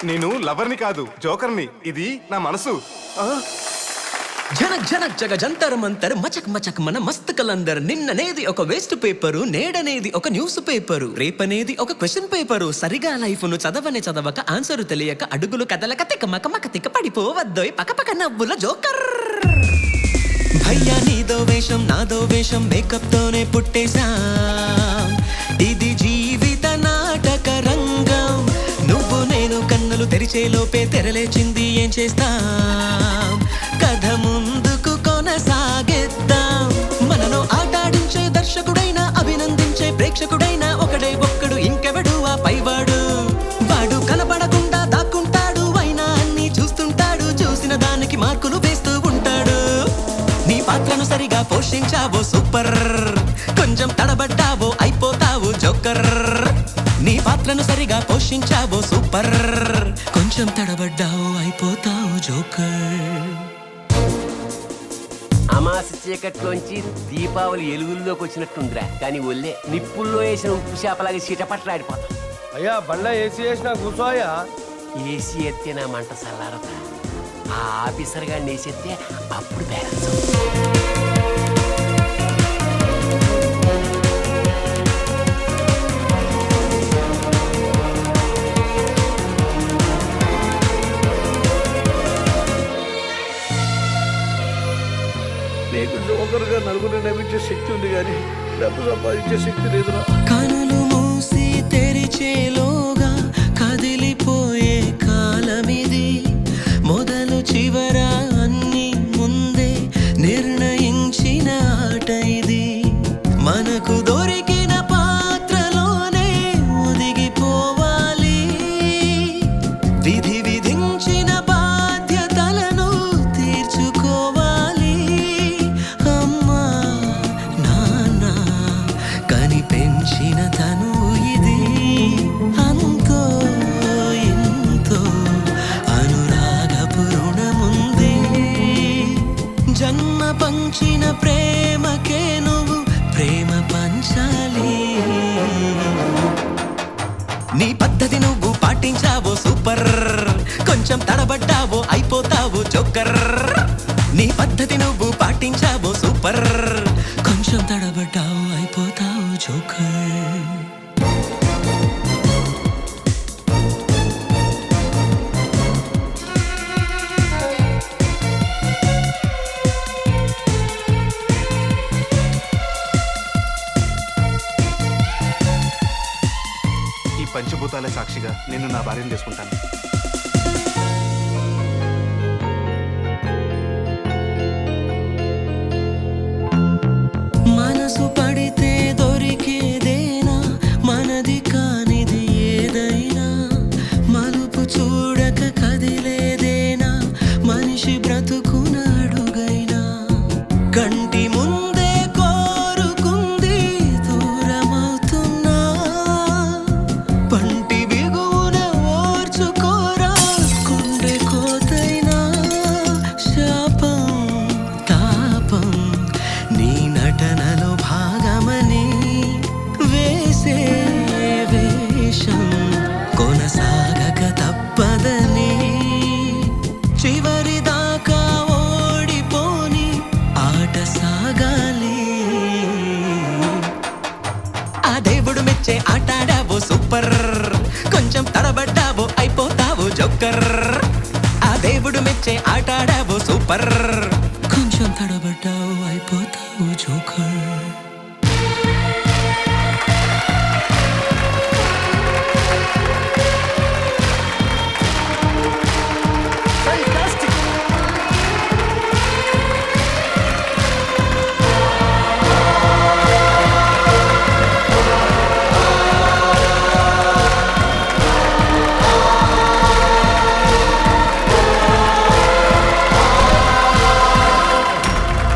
నేను లవర్ని కాదు, జోకర్ని. ఇది నా మనసు. జనక్ జనక్ జగ జంతర్ మంతర్ మచక్ మచక్ మన మస్త్ కలందర్. నిన్ననేది ఒక వేస్ట్ పేపరు, నేడనేది ఒక న్యూస్ పేపరు, రేపనేది ఒక క్వశ్చన్ పేపరు. సరిగా లైఫ్ ను చదవక ఆన్సర్ తెలియక అడుగులు కదలక తిక మక మక తిక పడిపోవద్దోయ్ పక నవ్వుల జోకర్. భయ్యా నీదో వేషం నాదో వేషం మేకప్ తోనే పుట్టేశా. ఇది జీవిత నాటక రంగం. నువ్వు నేను కన్నులు తెరిచే లోపే తెరలేచింది ఏం చేస్తా. కథ ముందుకు కొనసాగిద్దాం. మనలో ఆటాడించే దర్శకుడైనా అభినందించే ప్రేక్షకుడైనా ఒకడే ఒక్కడు, ఇంకెవడు ఆ పైవాడు. వాడు కనపడకుండా దాక్కుంటాడు, అయినా అన్ని చూస్తుంటాడు. చూసిన దానికి మార్కులు వేస్తూ ఉంటాడు. నీ పాత్రను సరిగా పోషించావో సూపర్, కొంచెం తడబడ్డావో అయిపోతావు జోకర్. నీ పాత్రను సరిగా పోషించావో సూపర్, కొంచెం తడబడ్డావో అయిపోతావు జోకర్. అమాస చీకట్లోంచి దీపావళి ఎలుగుల్లోకి వచ్చినట్టుందిరా. కానీ ఒళ్ళే నిప్పుల్లో వేసిన ఉప్పు చేపలాగా చీటపట్లాడిపోతాం. అయ్యా బండ్ల ఏసీ వేసినా కూర్చోయా. ఏసీ ఎత్తే నా మంట చల్లారదా. ఆ ఆఫీసర్ గారిని వేసెత్తే అప్పుడు బ్యాలెన్స్. నీకు జోకర్గా నలుగురు నవ్వించే శక్తి ఉంది కానీ డబ్బు సంపాదించే శక్తి లేదురా. కనులు మూసి తెరిచేలోగా కదిలిపోయే కాలమిది. మొదలు చివర అన్ని ముందే నిర్ణయించిన ఆట ఇది. మనకు దొరికిన పాత్రలోనే ఒదిగిపోవాలి. విధి విధించిన బాధ్యతలను తీర్చుకోవాలి. అమ్మా నాన్న కని పెంచిన తను ఇది. అంతో ఎంతో అనురాగపు రుణముంది. జన్మ పంచిన ప్రేమకే నువ్వు ప్రేమ పంచాలి. నీ పద్ధతి నువ్వు పాటించావో సూపర్, కొంచెం తడబడ్డావో అయిపోతావు జోకర్. నీ పద్ధతి నువ్వు పాటించావో సూపర్, కొంచెం తడబడ్డావు అయిపోతావు జోకర్. ఈ పంచభూతాల సాక్షిగా నేను నా భార్యను చేసుకుంటాను. మనసు పడితే దొరికేదేనా, మనది కానిది ఏదైనా. మలుపు చూడక కదిలేదేనా, మనిషి బ్రతుకున అడుగైనా. కంటి ముందే కోరుకుంది దూరమవుతున్నా. పంటి బిగువున ఓర్చుకోరా గుండె కోతైనా. శాపం తాపం నీ నటనలో భాగమని వేసే వేషం కొనసాగక తప్పదని. చివరి దాకా ఓడిపోని ఆట సాగాలి. ఆ దేవుడు మెచ్చే ఆటాడావో సూపర్, కొంచెం తడబడ్డావో అయిపోతావు జోకర్. ఆ దేవుడు మెచ్చే ఆటాడా